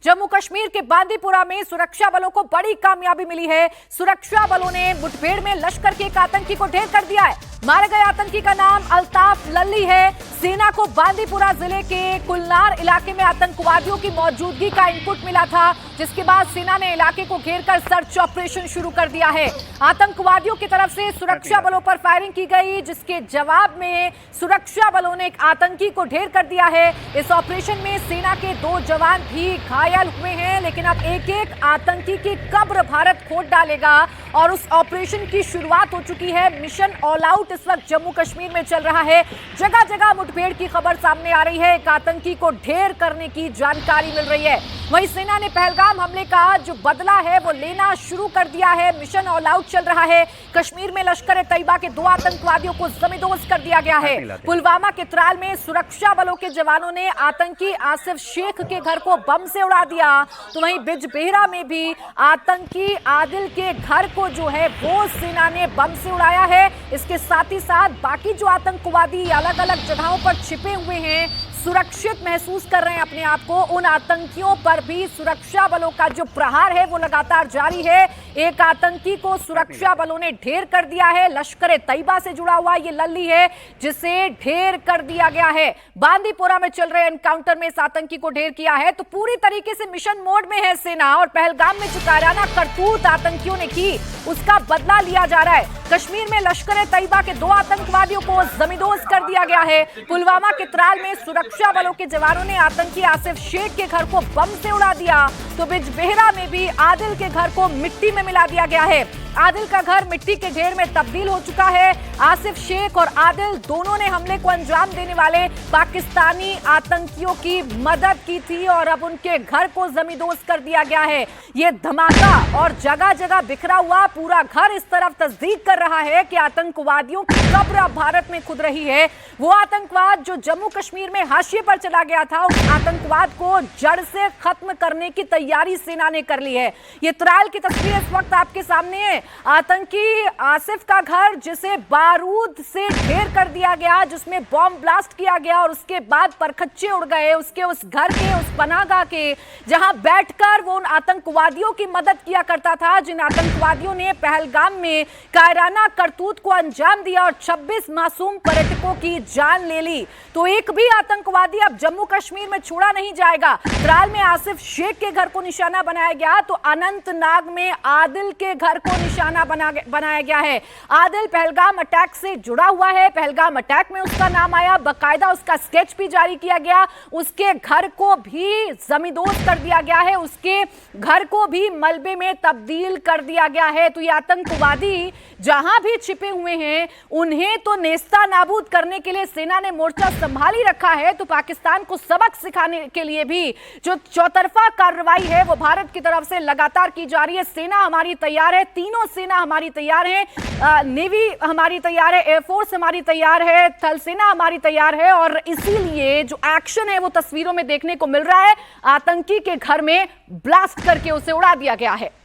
जम्मू कश्मीर के बांदीपुरा में सुरक्षा बलों को बड़ी कामयाबी मिली है। सुरक्षा बलों ने मुठभेड़ में लश्कर के एक आतंकी को ढेर कर दिया है। मारे गए आतंकी का नाम अल्ताफ लल्ली है। सेना को बांदीपुरा जिले के कुलनार इलाके में आतंकवादियों की मौजूदगी का इनपुट मिला था, जिसके बाद सेना ने इलाके को घेरकर सर्च ऑपरेशन शुरू कर दिया है। आतंकवादियों की तरफ से सुरक्षा बलों पर फायरिंग की गई, जिसके जवाब में सुरक्षा बलों ने एक आतंकी को ढेर कर दिया है। इस ऑपरेशन में सेना के 2 जवान भी घायल हुए हैं, लेकिन अब एक एक आतंकी की कब्र भारत खोद डालेगा और उस ऑपरेशन की शुरुआत हो चुकी है। मिशन ऑल आउट इस वक्त जम्मू कश्मीर में चल रहा है। जगह जगह मुठभेड़ की खबर सामने आ रही है। एक आतंकी को ढेर करने की जानकारी मिल रही है। वहीं सेना ने पहलगाम हमले का जो बदला है वो लेना शुरू कर दिया है। मिशन ऑल आउट चल रहा है। कश्मीर में लश्कर तैयबा के 2 आतंकवादियों को जमींदोज कर दिया गया है। पुलवामा के त्राल में सुरक्षा बलों के जवानों ने आतंकी आसिफ शेख के घर को बम से उड़ा दिया। तो वहीं बिजबेहरा में भी आतंकी आदिल के घर को जो है वो सेना ने बम से उड़ाया है। इसके साथ ही साथ बाकी जो आतंकवादी अलग अलग जगहों पर छिपे हुए हैं, सुरक्षित महसूस कर रहे हैं अपने आप को, उन आतंकियों पर भी सुरक्षा बलों का जो प्रहार है वो लगातार जारी है। एक आतंकी को सुरक्षा बलों ने ढेर कर दिया है। लश्कर तैयबा से जुड़ा हुआ ये लल्ली है जिसे ढेर कर दिया गया है। बांदीपुरा में चल रहे एनकाउंटर में इस आतंकी को ढेर किया है। तो पूरी तरीके से मिशन मोड में है सेना, और पहलगाम में जो कायराना करतूत आतंकियों ने की उसका बदला लिया जा रहा है। कश्मीर में लश्कर तैयबा के 2 आतंकवादियों को जमींदोज कर दिया गया है। पुलवामा के त्राल में सुरक्षा बलों के जवानों ने आतंकी आसिफ शेख के घर को बम से उड़ा दिया। तो बिजबेहरा में भी आदिल के घर को मिट्टी में मिला दिया गया है। आदिल का घर मिट्टी के ढेर में तब्दील हो चुका है। आसिफ शेख और आदिल दोनों ने हमले को अंजाम देने वाले पाकिस्तानी आतंकियों की मदद की थी और अब उनके घर को जमींदोज कर दिया गया है। ये धमाका और जगह जगह बिखरा हुआ पूरा घर इस तरफ तस्दीक कर रहा है कि आतंकवादियों की कब्र अब भारत में खुद रही है। वो आतंकवाद जो जम्मू कश्मीर में हाशिए पर चला गया था, उस आतंकवाद को जड़ से खत्म करने की तैयारी सेना ने कर ली है। ये त्राल की तस्वीर इस वक्त आपके सामने है। आतंकी आसिफ का घर जिसे बारूद से ढेर कर दिया गया, जिसमें बॉम्ब ब्लास्ट किया गया और उसके बाद परखच्चे उड़ गए उसके, उस घर के, उस पनाहगाह के, जहां बैठकर वो उन आतंकवादियों की मदद किया करता था जिन आतंकवादियों ने पहलगाम में कायराना करतूत को अंजाम दिया और 26 मासूम पर्यटकों की जान ले ली। तो एक भी आतंकवादी अब जम्मू कश्मीर में छोड़ा नहीं जाएगा। त्राल में आसिफ शेख के घर को निशाना बनाया गया, तो अनंतनाग में आदिल के घर को निशाना बनाया गया है। आदिल पहलगाम अटैक से जुड़ा हुआ है। पहलगाम अटैक में उसका नाम आया, बकायदा उसका स्केच भी जारी किया गया। उसके घर को भी जमींदोज कर दिया गया है, उसके घर को भी मलबे में तब्दील कर दिया गया है। तो ये आतंकवादी जहां भी छिपे हुए हैं उन्हें तो नेस्ता नाबूद करने के लिए सेना ने मोर्चा संभाल ही रखा है। तो पाकिस्तान को सबक सिखाने के लिए भी जो चौतरफा कार्रवाई है वो भारत की तरफ से लगातार की जा रही है। सेना हमारी तैयार है, तीनों सेना हमारी तैयार है, नेवी हमारी तैयार है, एयरफोर्स हमारी तैयार है, थल सेना हमारी तैयार है। और इसीलिए जो एक्शन है वो तस्वीरों में देखने को मिल रहा है। आतंकी के घर में ब्लास्ट करके उसे उड़ा दिया गया है।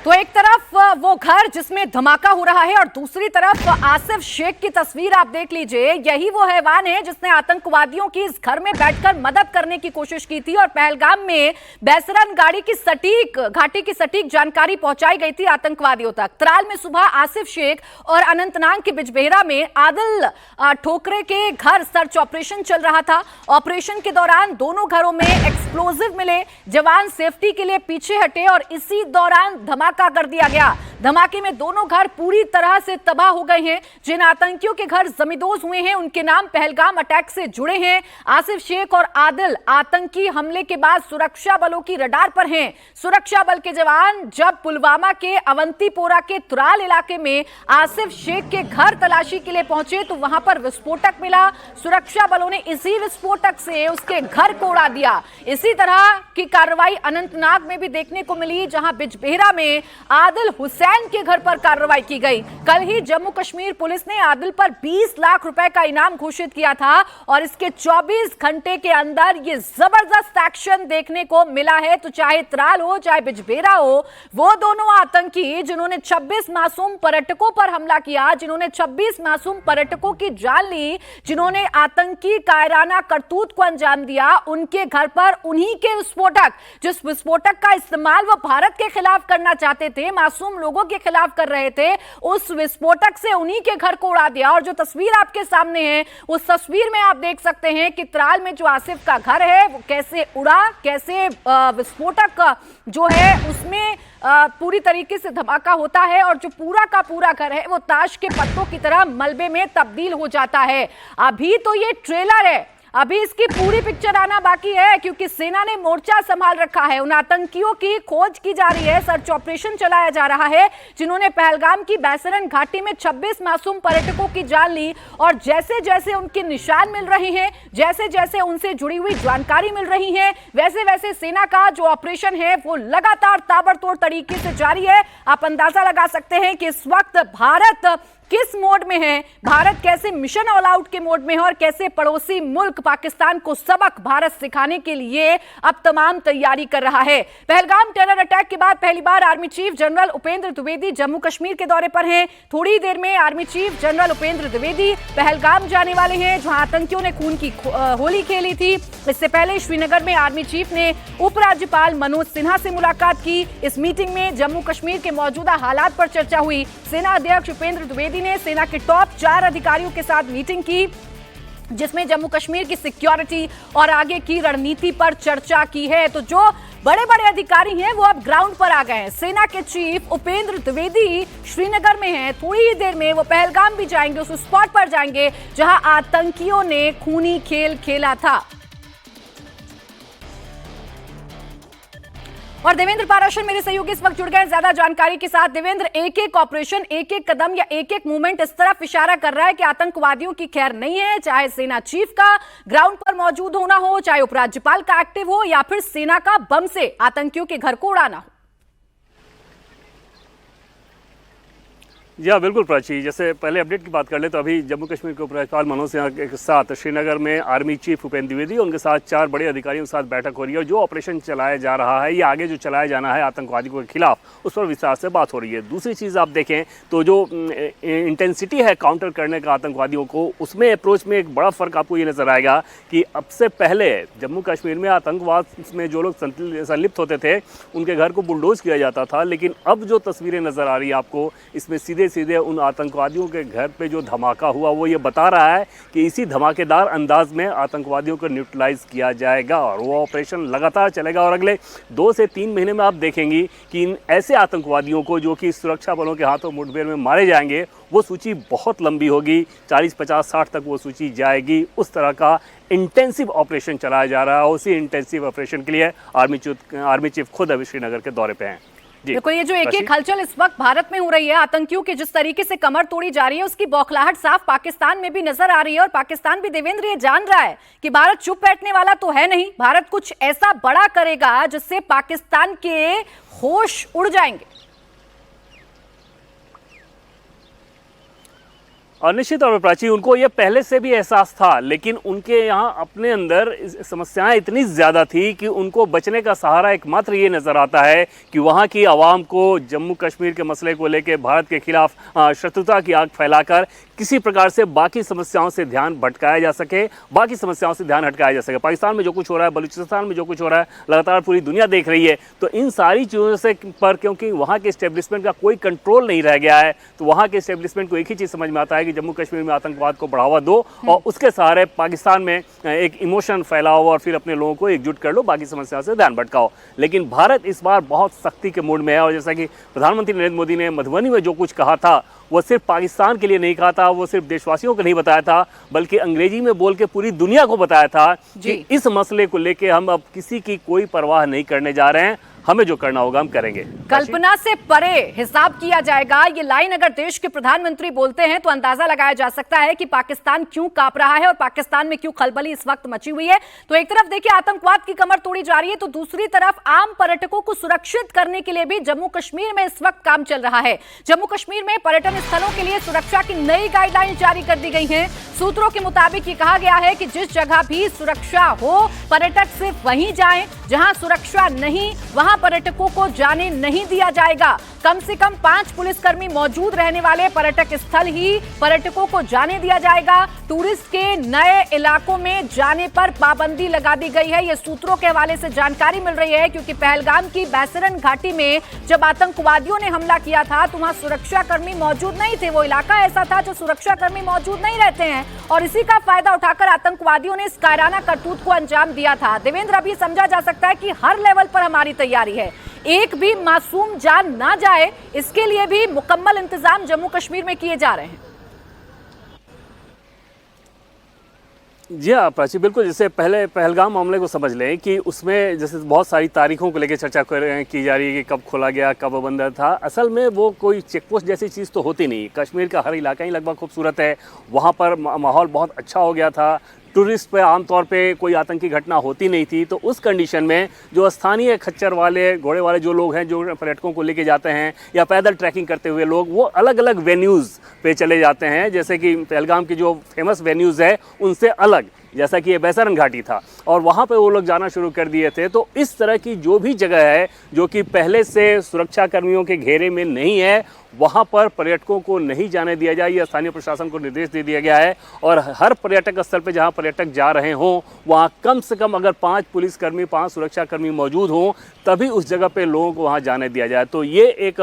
तो एक तरफ वो घर जिसमें धमाका हो रहा है और दूसरी तरफ आसिफ शेख की तस्वीर आप देख लीजिए। यही वो हैवान है जिसने आतंकवादियों की इस घर में बैठकर मदद करने की कोशिश की थी और पहलगाम में बैसरन घाटी की सटीक जानकारी पहुंचाई गई थी आतंकवादियों तक। त्राल में सुबह आसिफ शेख और अनंतनाग के बिजबेहरा में आदिल ठोकरे के घर सर्च ऑपरेशन चल रहा था। ऑपरेशन के दौरान दोनों घरों में एक्सप्लोजिव मिले। जवान सेफ्टी के लिए पीछे हटे और इसी दौरान धमाका कर दिया गया। धमाके में दोनों घर पूरी तरह से तबाह हो गए हैं। जिन आतंकियों के घर जमींदोज हुए हैं उनके नाम पहलगाम अटैक से जुड़े हैं। आसिफ शेख और आदिल आतंकी हमले के बाद सुरक्षा बलों की रडार पर हैं। सुरक्षा बल के जवान जब पुलवामा के अवंतीपोरा के त्राल इलाके में आसिफ शेख के घर तलाशी के लिए पहुंचे तो वहां पर विस्फोटक मिला। सुरक्षा बलों ने इसी विस्फोटक से उसके घर को उड़ा दिया। इसी तरह की कार्रवाई अनंतनाग में भी देखने को मिली, जहां बिजबेहरा में आदिल हुसैन फैन के घर पर कार्रवाई की गई। कल ही जम्मू कश्मीर पुलिस ने आदिल पर 20 लाख रुपए का इनाम घोषित किया था और इसके 24 घंटे के अंदर ये जबरदस्त एक्शन देखने को मिला है। तो चाहे त्राल हो चाहे बिजबेरा हो, वो दोनों आतंकी जिन्होंने 26 मासूम पर्यटकों पर हमला किया, जिन्होंने 26 मासूम पर्यटकों की जान ली, जिन्होंने आतंकी कायराना करतूत को अंजाम दिया, उनके घर पर उन्हीं के विस्फोटक, जिस विस्फोटक का इस्तेमाल वो भारत के खिलाफ करना चाहते थे, मासूम लोगों के खिलाफ कर रहे थे, उस विस्फोटक से उन्हीं के घर को उड़ा दिया। और जो तस्वीर आपके सामने है, उस तस्वीर में आप देख सकते हैं कि त्राल में जो आसिफ का घर है वो कैसे उड़ा, कैसे विस्फोटक जो है उसमें पूरी तरीके से धमाका होता है और जो पूरा का पूरा घर है वो ताश के पत्तों की तरह मलबे में तब्दील हो जाता है। अभी तो ये ट्रेलर है, अभी इसकी पूरी पिक्चर आना बाकी है, क्योंकि सेना ने मोर्चा संभाल रखा है। उन आतंकियों की खोज की जा रही है, सर्च ऑपरेशन चलाया जा रहा है जिन्होंने पहलगाम की बैसरन घाटी में 26 मासूम पर्यटकों की जान ली। और जैसे जैसे उनके निशान मिल रहे हैं, जैसे जैसे उनसे जुड़ी हुई जानकारी मिल रही है, वैसे वैसे सेना का जो ऑपरेशन है वो लगातार ताबड़तोड़ तरीके से जारी है। आप अंदाजा लगा सकते हैं कि इस वक्त भारत किस मोड में है, भारत कैसे मिशन ऑल आउट के मोड में है और कैसे पड़ोसी मुल्क पाकिस्तान को सबक भारत सिखाने के लिए अब तमाम तैयारी कर रहा है। पहलगाम टेरर अटैक के बाद पहली बार army chief general Upendra Dwivedi Jammu Kashmir के दौरे पर हैं। थोड़ी देर में army chief general Upendra Dwivedi Pahalgam जाने वाले हैं, जहां आतंकियों ने खून की होली खेली थी। इससे पहले श्रीनगर में आर्मी चीफ ने उपराज्यपाल मनोज सिन्हा से मुलाकात की। इस मीटिंग में जम्मू कश्मीर के मौजूदा हालात पर चर्चा हुई। सेना अध्यक्ष उपेंद्र द्विवेदी ने सेना के टॉप 4 अधिकारियों के साथ मीटिंग की, जिसमें जम्मू कश्मीर की सिक्योरिटी और आगे की रणनीति पर चर्चा की है। तो जो बड़े बड़े अधिकारी हैं वो अब ग्राउंड पर आ गए हैं। सेना के चीफ उपेंद्र द्विवेदी श्रीनगर में हैं, थोड़ी ही देर में वो पहलगाम भी जाएंगे, उस स्पॉट पर जाएंगे जहां आतंकियों ने खूनी खेल खेला था। और देवेंद्र पाराशर मेरे सहयोगी इस वक्त जुड़ गए ज्यादा जानकारी के साथ। देवेंद्र, एक एक ऑपरेशन, एक एक कदम या एक एक मूवमेंट इस तरफ इशारा कर रहा है कि आतंकवादियों की खैर नहीं है, चाहे सेना चीफ का ग्राउंड पर मौजूद होना हो, चाहे उपराज्यपाल का एक्टिव हो, या फिर सेना का बम से आतंकियों के घर को उड़ाना हो। जी हाँ, बिल्कुल प्राची, जैसे पहले अपडेट की बात कर ले तो अभी जम्मू कश्मीर के उपराज्यपाल मनोज सिन्हा के साथ श्रीनगर में आर्मी चीफ उपेंद्र द्विवेदी उनके साथ 4 बड़े अधिकारियों के साथ बैठक हो रही है और जो ऑपरेशन चलाया जा रहा है, ये आगे जो चलाया जाना है आतंकवादियों के खिलाफ, उस पर विस्तार से बात हो रही है। दूसरी चीज़ आप देखें तो जो इंटेंसिटी है काउंटर करने का आतंकवादियों को, उसमें अप्रोच में एक बड़ा फ़र्क आपको ये नज़र आएगा कि अब से पहले जम्मू कश्मीर में आतंकवाद में जो लोग संलिप्त होते थे उनके घर को बुलडोज किया जाता था, लेकिन अब जो तस्वीरें नज़र आ रही है आपको, इसमें सीधे उन आतंकवादियों के घर पे जो धमाका हुआ वो ये बता रहा है कि इसी धमाकेदार अंदाज में आतंकवादियों को न्यूट्रलाइज किया जाएगा और वो ऑपरेशन लगातार चलेगा। और अगले 2 से 3 महीने में आप देखेंगी कि इन ऐसे आतंकवादियों को जो कि सुरक्षा बलों के हाथों मुठभेड़ में मारे जाएंगे, वो सूची बहुत लंबी होगी, 40, 50, 60 तक वो सूची जाएगी। उस तरह का इंटेंसिव ऑपरेशन चलाया जा रहा है। उसी इंटेंसिव ऑपरेशन के लिए आर्मी चीफ खुद अभी श्रीनगर के दौरे पे हैं। देखो, ये जो एक एक हलचल इस वक्त भारत में हो रही है, आतंकियों की जिस तरीके से कमर तोड़ी जा रही है, उसकी बौखलाहट साफ पाकिस्तान में भी नजर आ रही है। और पाकिस्तान भी देवेंद्र ये जान रहा है कि भारत चुप बैठने वाला तो है नहीं, भारत कुछ ऐसा बड़ा करेगा जिससे पाकिस्तान के होश उड़ जाएंगे। और निश्चित तौर पर प्राची, उनको ये पहले से भी एहसास था, लेकिन उनके यहाँ अपने अंदर समस्याएं इतनी ज़्यादा थी कि उनको बचने का सहारा एकमात्र ये नज़र आता है कि वहाँ की आवाम को जम्मू कश्मीर के मसले को लेकर भारत के खिलाफ शत्रुता की आग फैलाकर किसी प्रकार से बाकी समस्याओं से ध्यान भटकाया जा सके, बाकी समस्याओं से ध्यान हटकाया जा सके। पाकिस्तान में जो कुछ हो रहा है, बलूचिस्तान में जो कुछ हो रहा है, लगातार पूरी दुनिया देख रही है। तो इन सारी चीज़ों से पर क्योंकि वहाँ के इस्टेब्लिशमेंट का कोई कंट्रोल नहीं रह गया है, तो वहाँ के इस्टेब्लिशमेंट को एक ही चीज़ समझ में आता है कि जम्मू कश्मीर में आतंकवाद को बढ़ावा दो और उसके सहारे पाकिस्तान में एक इमोशन फैलाओ और फिर अपने लोगों को एकजुट कर लो, बाकी समस्या से ध्यान भटकाओ। लेकिन भारत इस बार बहुत सख्ती के मूड में है और जैसा कि प्रधानमंत्री नरेंद्र मोदी ने मधुबनी में जो कुछ कहा था, वो सिर्फ पाकिस्तान के लिए नहीं कहा था, वो सिर्फ देशवासियों को नहीं बताया था, बल्कि अंग्रेजी में बोल के पूरी दुनिया को बताया था कि इस मसले को लेके हम अब किसी की कोई परवाह नहीं करने जा रहे हैं। हमें जो करना होगा हम करेंगे। कल्पना से परे हिसाब किया जाएगा। ये लाइन अगर देश के प्रधानमंत्री बोलते हैं तो अंदाजा लगाया जा सकता है कि पाकिस्तान क्यों कांप रहा है और पाकिस्तान में क्यों खलबली इस वक्त मची हुई है। तो एक तरफ देखिए आतंकवाद की कमर तोड़ी जा रही है, तो दूसरी तरफ आम पर्यटकों को सुरक्षित करने के लिए भी जम्मू कश्मीर में इस वक्त काम चल रहा है। जम्मू कश्मीर में पर्यटन स्थलों के लिए सुरक्षा की नई गाइडलाइन जारी कर दी गई है। सूत्रों के मुताबिक ये कहा गया है कि जिस जगह भी सुरक्षा हो पर्यटक सिर्फ वहीं जाएं, जहां सुरक्षा नहीं वहां पर्यटकों को जाने नहीं दिया जाएगा। कम से कम 5 पुलिसकर्मी मौजूद रहने वाले पर्यटक स्थल ही पर्यटकों को जाने दिया जाएगा। टूरिस्ट के नए इलाकों में जाने पर पाबंदी लगा दी गई है। यह सूत्रों के हवाले से जानकारी मिल रही है, क्योंकि पहलगाम की बैसरन घाटी में जब आतंकवादियों ने हमला किया था तो वहां सुरक्षाकर्मी मौजूद नहीं थे। वो इलाका ऐसा था जो सुरक्षाकर्मी मौजूद नहीं रहते हैं और इसी का फायदा उठाकर आतंकवादियों ने इस कायराना करतूत को अंजाम दिया था। देवेंद्र, अभी समझा जा सकता है कि हर लेवल पर हमारी तैयारी है, एक भी मासूम जान ना जाए, इसके लिए भी मुकम्मल इंतजाम जम्मू कश्मीर में किए जा रहे हैं। जी हाँ प्राची, बिल्कुल। जैसे पहले पहलगाम मामले को समझ लें कि उसमें जैसे बहुत सारी तारीखों को लेकर चर्चा की जा रही है कि कब खोला गया, कब बंद था। असल में वो कोई चेकपोस्ट जैसी चीज़ तो होती नहीं। कश्मीर का हर इलाका ही लगभग खूबसूरत है, वहाँ पर माहौल बहुत अच्छा हो गया था। टूरिस्ट पे आमतौर पे कोई आतंकी घटना होती नहीं थी। तो उस कंडीशन में जो स्थानीय खच्चर वाले, घोड़े वाले जो लोग हैं, जो पर्यटकों को लेके जाते हैं या पैदल ट्रैकिंग करते हुए लोग, वो अलग अलग वेन्यूज़ पे चले जाते हैं। जैसे कि पहलगाम की जो फेमस वेन्यूज़ है उनसे अलग, जैसा कि ये बैसरन घाटी था, और वहाँ पे वो लोग जाना शुरू कर दिए थे। तो इस तरह की जो भी जगह है जो कि पहले से सुरक्षा कर्मियों के घेरे में नहीं है, वहाँ पर पर्यटकों को नहीं जाने दिया जाए। ये स्थानीय प्रशासन को निर्देश दे दिया गया है। और हर पर्यटक स्थल पे जहाँ पर्यटक जा रहे हों वहाँ कम से कम अगर 5 पुलिसकर्मी, 5 सुरक्षाकर्मी मौजूद हों तभी उस जगह पे लोगों को वहाँ जाने दिया जाए। तो ये एक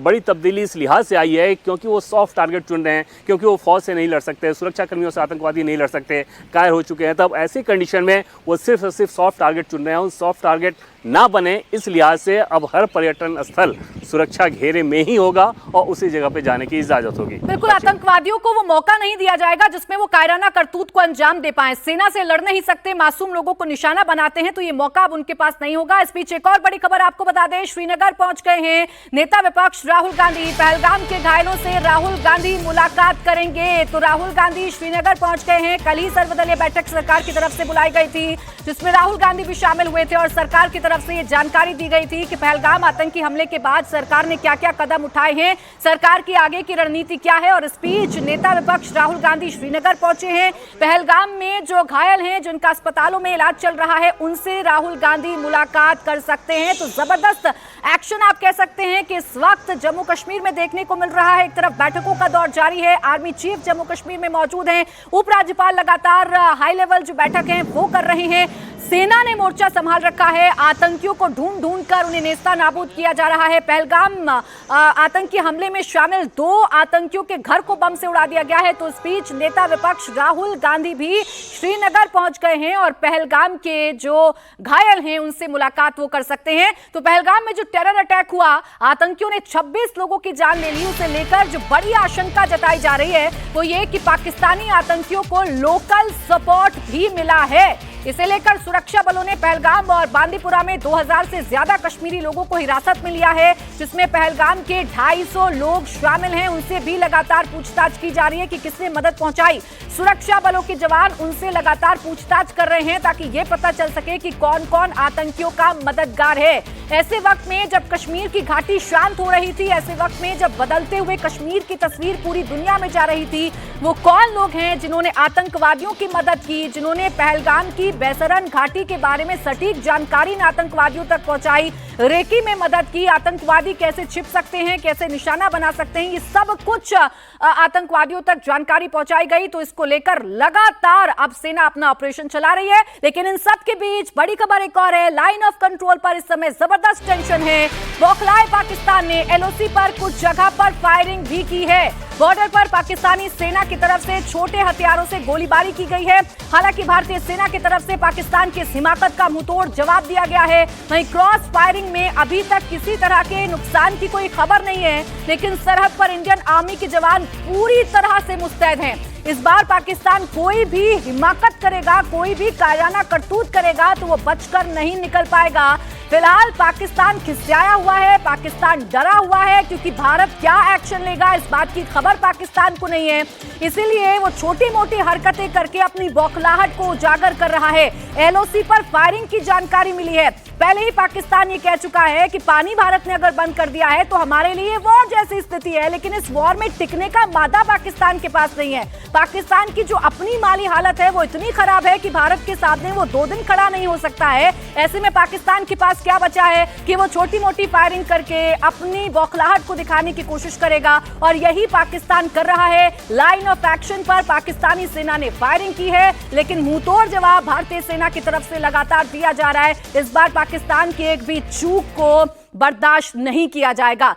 बड़ी तब्दीली इस लिहाज से आई है क्योंकि वो सॉफ्ट टारगेट चुन रहे हैं, क्योंकि वो फौज से नहीं लड़ सकते, सुरक्षा कर्मियों से आतंकवादी नहीं लड़ सकते, कायर हो चुके हैं। तब ऐसी कंडीशन में वो सिर्फ और सिर्फ सॉफ्ट टारगेट चुन रहे हैं। उन सॉफ्ट टारगेट ना बने इस लिहाज से अब हर पर्यटन स्थल सुरक्षा घेरे में ही होगा और उसी जगह पे जाने की इजाजत होगी। बिल्कुल, आतंकवादियों को वो मौका नहीं दिया जाएगा जिसमें वो कायराना करतूत को अंजाम दे पाए। सेना से लड़ नहीं सकते, मासूम लोगों को निशाना बनाते हैं, तो ये मौका अब उनके पास नहीं होगा। इस बीच एक और बड़ी खबर आपको बता दें, श्रीनगर पहुंच गए हैं नेता विपक्ष राहुल गांधी। पहलगाम के घायलों से राहुल गांधी मुलाकात करेंगे। तो राहुल गांधी श्रीनगर पहुंच गए हैं। कल ही सर्वदलीय बैठक सरकार की तरफ से बुलाई गई थी जिसमें राहुल गांधी भी शामिल हुए थे और सरकार की तरफ से ये जानकारी दी गई थी कि पहलगाम आतंकी हमले के बाद सरकार ने क्या क्या कदम उठाए हैं, सरकार की आगे की रणनीति क्या है। और इस बीच नेता विपक्ष राहुल गांधी श्रीनगर पहुंचे हैं। पहलगाम में जो घायल हैं, जिनका अस्पतालों में इलाज चल रहा है, उनसे राहुल गांधी मुलाकात कर सकते हैं। तो जबरदस्त एक्शन आप कह सकते हैं कि इस वक्त जम्मू कश्मीर में देखने को मिल रहा है। एक तरफ बैठकों का दौर जारी है, आर्मी चीफ जम्मू कश्मीर में मौजूद हैं, उपराज्यपाल लगातार हाई लेवल जो बैठक है वो कर रहे हैं। सेना ने मोर्चा संभाल रखा है, आतंकियों को ढूंढ ढूंढ कर उन्हें नेस्ता नाबूद किया जा रहा है। पहलगाम आतंकी हमले में शामिल 2 आतंकियों के घर को बम से उड़ा दिया गया है। तो इस बीच नेता विपक्ष राहुल गांधी भी श्रीनगर पहुंच गए हैं और पहलगाम के जो घायल हैं उनसे मुलाकात वो कर सकते हैं। तो पहलगाम में जो टेरर अटैक हुआ, आतंकियों ने 26 लोगों की जान ले ली, उसे लेकर जो बड़ी आशंका जताई जा रही है वो ये कि पाकिस्तानी आतंकियों को लोकल सपोर्ट भी मिला है। इसे लेकर सुरक्षा बलों ने पहलगाम और बांदीपुरा में 2000 से ज्यादा कश्मीरी लोगों को हिरासत में लिया है, जिसमें पहलगाम के 250 लोग शामिल हैं। उनसे भी लगातार पूछताछ की जा रही है कि किसने मदद पहुंचाई। सुरक्षा बलों के जवान उनसे लगातार पूछताछ कर रहे हैं ताकि ये पता चल सके कि कौन कौन आतंकियों का मददगार है। ऐसे वक्त में जब कश्मीर की घाटी शांत हो रही थी, ऐसे वक्त में जब बदलते हुए कश्मीर की तस्वीर पूरी दुनिया में जा रही थी, वो कौन लोग हैं जिन्होंने आतंकवादियों की मदद की, जिन्होंने पहलगाम की बैसरन घाटी के बारे में सटीक जानकारी न आतंकवादियों तक पहुंचाई, रेकी में मदद की, आतंकवादी कैसे छिप सकते हैं, कैसे निशाना बना सकते हैं, ये सब कुछ आतंकवादियों तक जानकारी पहुंचाई गई। तो इसको लेकर लगातार अब सेना अपना ऑपरेशन चला रही है। लेकिन इन सब के बीच बड़ी खबर एक और है, लाइन ऑफ कंट्रोल पर इस समय जबरदस्त टेंशन है। बौखलाए पाकिस्तान ने एलओसी पर कुछ जगह पर फायरिंग भी की है। बॉर्डर पर पाकिस्तानी सेना की तरफ से छोटे हथियारों से गोलीबारी की गई है। हालांकि भारतीय सेना की तरफ से पाकिस्तान की इस हिमाकत का मुंहतोड़ जवाब दिया गया है। वहीं क्रॉस फायरिंग में अभी तक किसी तरह के नुकसान की कोई खबर नहीं है, लेकिन सरहद पर इंडियन आर्मी के जवान पूरी तरह से मुस्तैद हैं। इस बार पाकिस्तान कोई भी हिमाकत करेगा, कोई भी कायराना करतूत करेगा तो वो बचकर नहीं निकल पाएगा। फिलहाल पाकिस्तान खिसियाया हुआ है, पाकिस्तान डरा हुआ है, क्योंकि भारत क्या एक्शन लेगा इस बात की खबर पाकिस्तान को नहीं है। इसीलिए वो छोटी मोटी हरकतें करके अपनी बौखलाहट को उजागर कर रहा है। एलओसी पर फायरिंग की जानकारी मिली है। पहले ही पाकिस्तान ये कह चुका है कि पानी भारत ने अगर बंद कर दिया है तो हमारे लिए वॉर जैसी स्थिति है, लेकिन इस वॉर में टिकने का मादा पाकिस्तान के पास नहीं है। पाकिस्तान की जो अपनी माली हालत है वो इतनी खराब है कि भारत के सामने वो 2 दिन खड़ा नहीं हो सकता है। ऐसे में पाकिस्तान के पास क्या बचा है कि वो छोटी मोटी फायरिंग करके अपनी बौखलाहट को दिखाने की कोशिश करेगा, और यही पाकिस्तान कर रहा है। लाइन ऑफ एक्शन पर पाकिस्तानी सेना ने फायरिंग की है, लेकिन मुंहतोड़ जवाब भारतीय सेना की तरफ से लगातार दिया जा रहा है। इस बार पाकिस्तान की एक भी चूक को बर्दाश्त नहीं किया जाएगा।